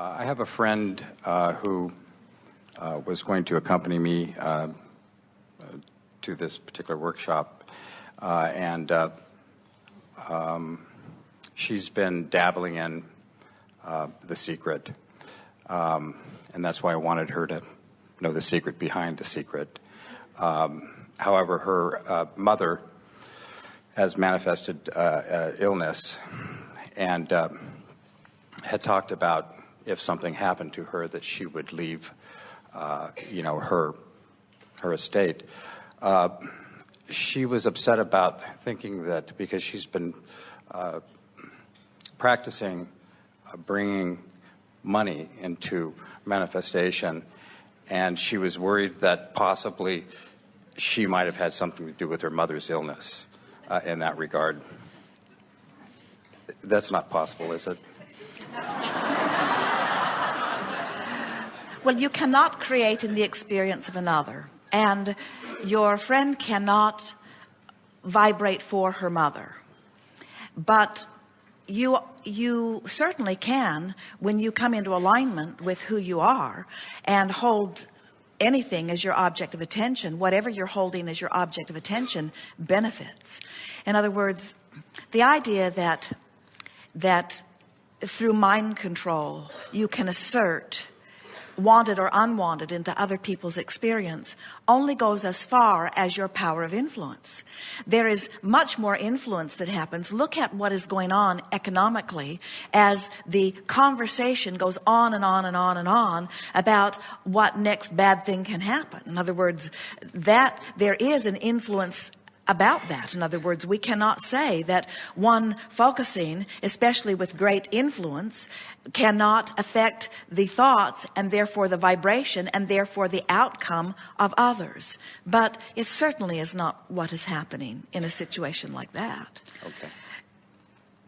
I have a friend who was going to accompany me to this particular workshop, and she's been dabbling in the secret, and that's why I wanted her to know the secret behind the secret. However, her mother has manifested illness, and had talked about if something happened to her that she would leave, her estate. She was upset about thinking that because she's been practicing bringing money into manifestation, and she was worried that possibly she might have had something to do with her mother's illness in that regard. That's not possible, is it? Well, you cannot create in the experience of another, and your friend cannot vibrate for her mother. But you certainly can, when you come into alignment with who you are and hold anything as your object of attention. Whatever you're holding as your object of attention benefits. In other words, the idea that through mind control you can assert wanted or unwanted into other people's experience only goes as far as your power of influence. There is much more influence that happens. Look at what is going on economically as the conversation goes on and on and on and on about what next bad thing can happen. In other words, that there is an influence about that. In other words, we cannot say that one focusing, especially with great influence, cannot affect the thoughts and therefore the vibration and therefore the outcome of others. But it certainly is not what is happening in a situation like that. Okay.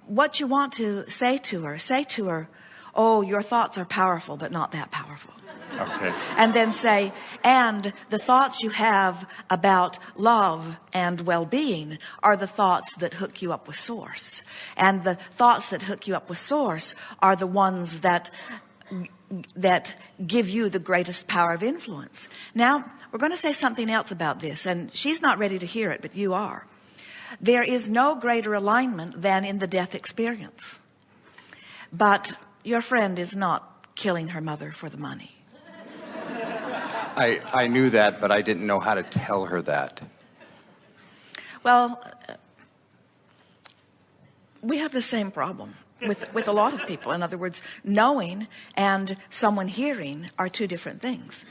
What you want to say to her, oh, your thoughts are powerful, but not that powerful. Okay. And then say, and the thoughts you have about love and well-being are the thoughts that hook you up with Source. And the thoughts that hook you up with Source are the ones that give you the greatest power of influence. Now, we're going to say something else about this, and she's not ready to hear it, but you are. There is no greater alignment than in the death experience. But your friend is not killing her mother for the money. I knew that, but I didn't know how to tell her that. Well, we have the same problem with a lot of people. In other words, knowing and someone hearing are two different things.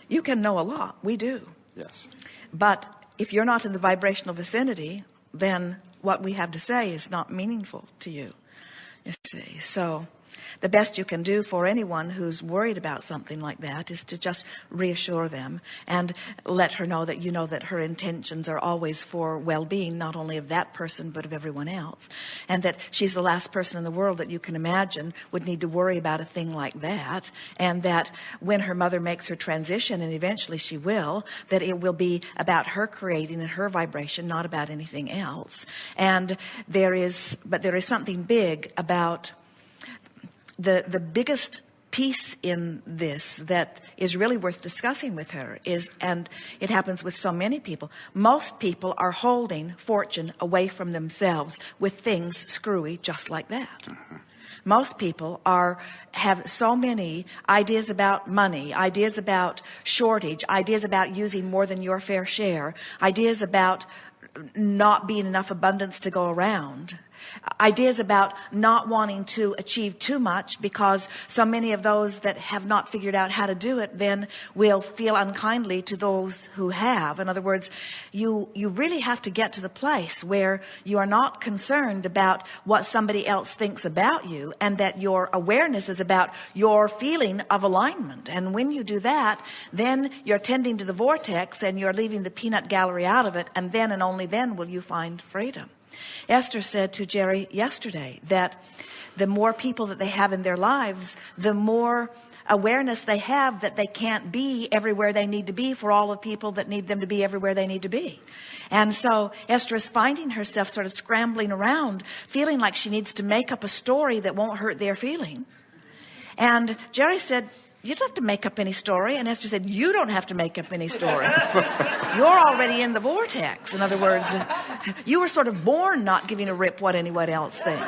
You can know a lot. We do. Yes. But if you're not in the vibrational vicinity, then what we have to say is not meaningful to you. You see, so the best you can do for anyone who's worried about something like that is to just reassure them and let her know that you know that her intentions are always for well-being, not only of that person, but of everyone else. And that she's the last person in the world that you can imagine would need to worry about a thing like that. And that when her mother makes her transition, and eventually she will, that it will be about her creating and her vibration, not about anything else. And there is something big about the biggest piece in this that is really worth discussing with her is, and it happens with so many people, most people are holding fortune away from themselves with things screwy just like that. Mm-hmm. Most people have so many ideas about money, ideas about shortage, ideas about using more than your fair share, ideas about not being enough abundance to go around, ideas about not wanting to achieve too much because so many of those that have not figured out how to do it then will feel unkindly to those who have. In other words, you really have to get to the place where you are not concerned about what somebody else thinks about you, and that your awareness is about your feeling of alignment. And when you do that, then you're tending to the vortex and you're leaving the peanut gallery out of it, and then and only then will you find freedom. Esther said to Jerry yesterday that the more people that they have in their lives, the more awareness they have that they can't be everywhere they need to be for all the people that need them to be everywhere they need to be. And so Esther is finding herself sort of scrambling around, feeling like she needs to make up a story that won't hurt their feeling. And Jerry said, you don't have to make up any story. And Esther said, you don't have to make up any story. You're already in the vortex. In other words, you were sort of born not giving a rip what anyone else thinks.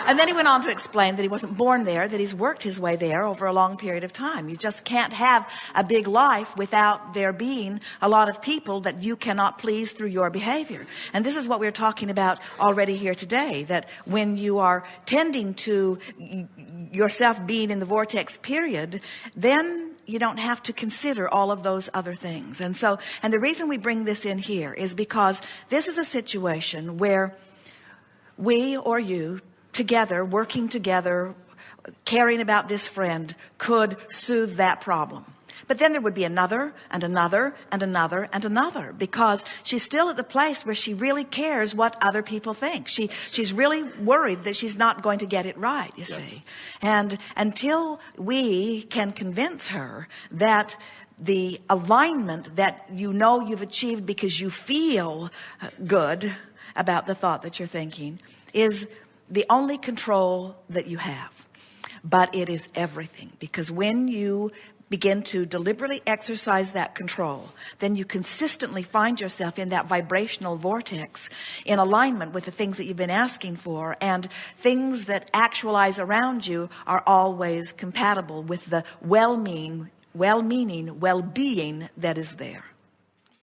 And then he went on to explain that he wasn't born there, that he's worked his way there over a long period of time. You just can't have a big life without there being a lot of people that you cannot please through your behavior. And this is what we're talking about already here today, that when you are tending to yourself being in the vortex period, then you don't have to consider all of those other things. And the reason we bring this in here is because this is a situation where we or you together, working together, caring about this friend could soothe that problem. But then there would be another and another and another and another, because she's still at the place where she really cares what other people think. She's really worried that she's not going to get it right, you see. And until we can convince her that the alignment that you know you've achieved because you feel good about the thought that you're thinking is the only control that you have. But it is everything, because when you begin to deliberately exercise that control, then you consistently find yourself in that vibrational vortex in alignment with the things that you've been asking for, and things that actualize around you are always compatible with the well-meaning well-being that is there.